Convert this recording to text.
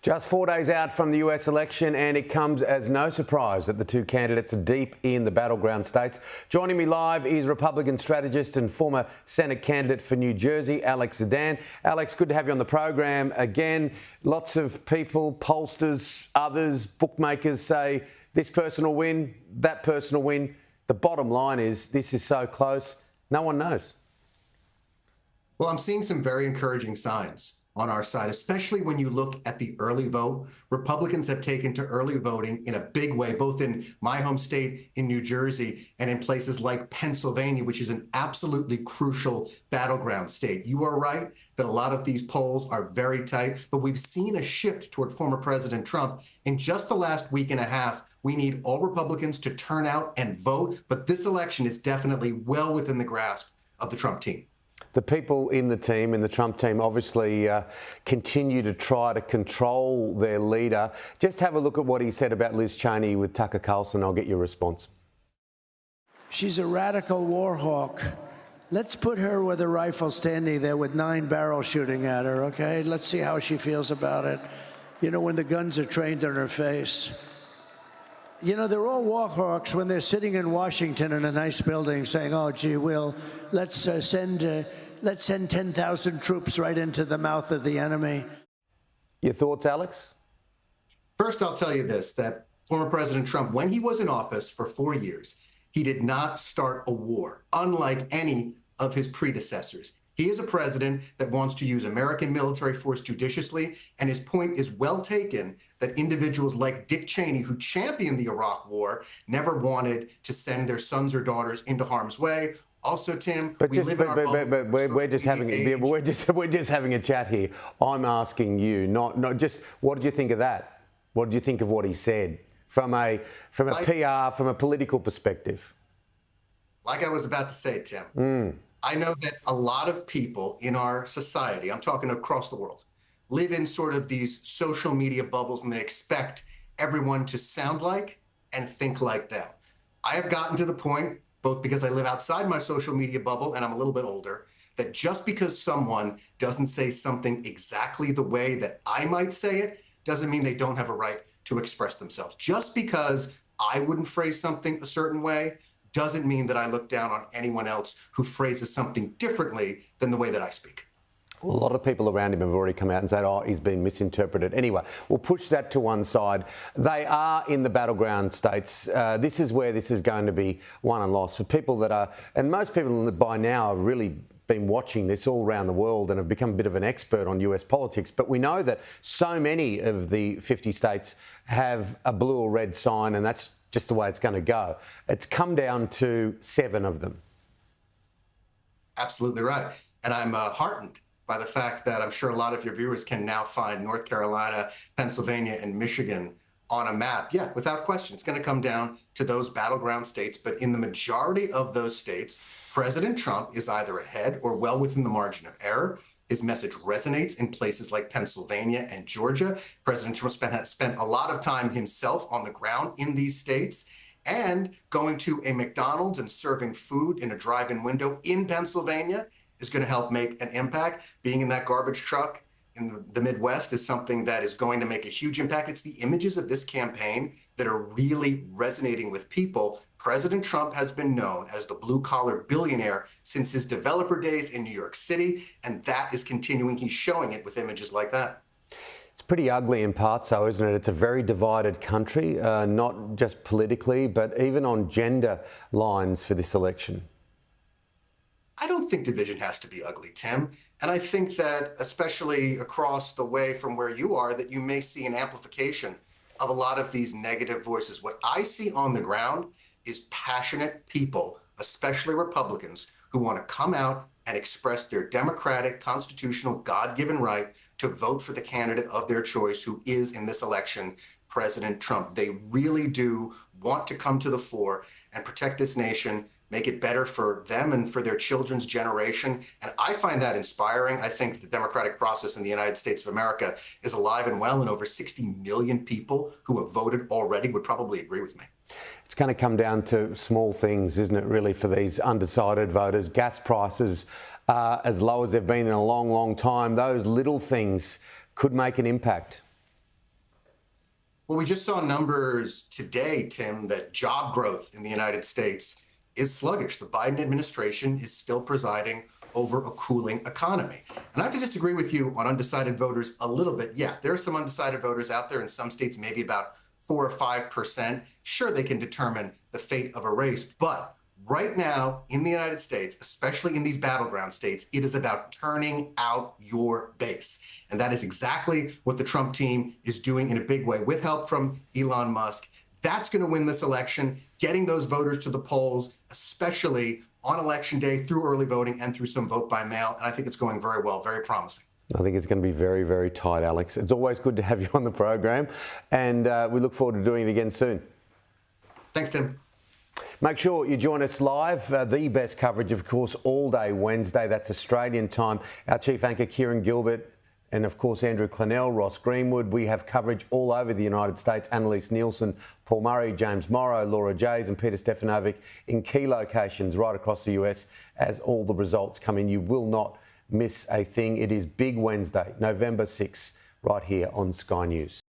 Just 4 days out from the US election, and it comes as no surprise that the two candidates are deep in the battleground states. Joining me live is Republican strategist and former Senate candidate for New Jersey, Alex Zdan. Alex, good to have you on the program again. Lots of people, pollsters, others, bookmakers say this person will win, that person will win. The bottom line is this is so close, no one knows. Well, I'm seeing some very encouraging signs on our side, especially when you look at the early vote. Republicans have taken to early voting in a big way, both in my home state in New Jersey and in places like Pennsylvania, which is an absolutely crucial battleground state. You are right that a lot of these polls are very tight, but we've seen a shift toward former President Trump. In just the last week and a half, we need all Republicans to turn out and vote, but this election is definitely well within the grasp of the Trump team. The people in the team, in the Trump team, obviously continue to try to control their leader. Just have a look at what he said about Liz Cheney with Tucker Carlson. I'll get your response. She's a radical war hawk. Let's put her with a rifle standing there with 9 barrels shooting at her, okay? Let's see how she feels about it. You know, when the guns are trained on her face. You know, they're all war hawks when they're sitting in Washington in a nice building saying, oh, gee, let's send 10,000 troops right into the mouth of the enemy. Your thoughts, Alex? First, I'll tell you this, that former President Trump, when he was in office for 4 years, he did not start a war, unlike any of his predecessors. He is a president that wants to use American military force judiciously, and his point is well taken that individuals like Dick Cheney, who championed the Iraq War, never wanted to send their sons or daughters into harm's way. Also, Tim, we're just having a chat here. I'm asking you, not just what did you think of that? What did you think of what he said from a PR, from a political perspective? Like I was about to say, Tim. I know that a lot of people in our society, I'm talking across the world, live in sort of these social media bubbles, and they expect everyone to sound like and think like them. I have gotten to the point, both because I live outside my social media bubble and I'm a little bit older, that just because someone doesn't say something exactly the way that I might say it, doesn't mean they don't have a right to express themselves. Just because I wouldn't phrase something a certain way doesn't mean that I look down on anyone else who phrases something differently than the way that I speak. Well, a lot of people around him have already come out and said, oh, he's been misinterpreted. Anyway, we'll push that to one side. They are in the battleground states. This is where this is going to be won and lost. For people that are, and most people by now have really been watching this all around the world and have become a bit of an expert on US politics. But we know that so many of the 50 states have a blue or red sign, and that's just the way it's going to go. It's come down to 7 of them. Absolutely right. And I'm heartened by the fact that I'm sure a lot of your viewers can now find North Carolina, Pennsylvania, and Michigan on a map. Yeah, without question, it's going to come down to those battleground states. But in the majority of those states, President Trump is either ahead or well within the margin of error. His message resonates in places like Pennsylvania and Georgia. President Trump spent a lot of time himself on the ground in these states, and going to a McDonald's and serving food in a drive-in window in Pennsylvania is going to help make an impact. Being in that garbage truck in the Midwest is something that is going to make a huge impact. It's the images of this campaign that are really resonating with people. President Trump has been known as the blue-collar billionaire since his developer days in New York City, and that is continuing. He's showing it with images like that. It's pretty ugly in parts, though, isn't it? It's a very divided country, not just politically, but even on gender lines for this election. I don't think division has to be ugly, Tim. And I think that, especially across the way from where you are, that you may see an amplification of a lot of these negative voices. What I see on the ground is passionate people, especially Republicans, who want to come out and express their democratic, constitutional, God-given right to vote for the candidate of their choice, who is, in this election, President Trump. They really do want to come to the fore and protect this nation, make it better for them and for their children's generation. And I find that inspiring. I think the democratic process in the United States of America is alive and well, and over 60 million people who have voted already would probably agree with me. It's going to come down to small things, isn't it, really, for these undecided voters? Gas prices are as low as they've been in a long, long time. Those little things could make an impact. Well, we just saw numbers today, Tim, that job growth in the United States is sluggish. The Biden administration is still presiding over a cooling economy. And I have to disagree with you on undecided voters a little bit. Yeah, there are some undecided voters out there in some states, maybe about 4 or 5%. Sure, they can determine the fate of a race, but right now in the United States, especially in these battleground states, it is about turning out your base. And that is exactly what the Trump team is doing in a big way with help from Elon Musk. That's going to win this election, getting those voters to the polls, especially on election day through early voting and through some vote by mail. And I think it's going very well, very promising. I think it's going to be very, very tight, Alex. It's always good to have you on the program, and we look forward to doing it again soon. Thanks, Tim. Make sure you join us live. The best coverage, of course, all day Wednesday. That's Australian time. Our chief anchor, Kieran Gilbert, and of course, Andrew Clennell, Ross Greenwood. We have coverage all over the United States. Annalise Nielsen, Paul Murray, James Morrow, Laura Jays and Peter Stefanovic in key locations right across the US as all the results come in. You will not miss a thing. It is Big Wednesday, November 6th, right here on Sky News.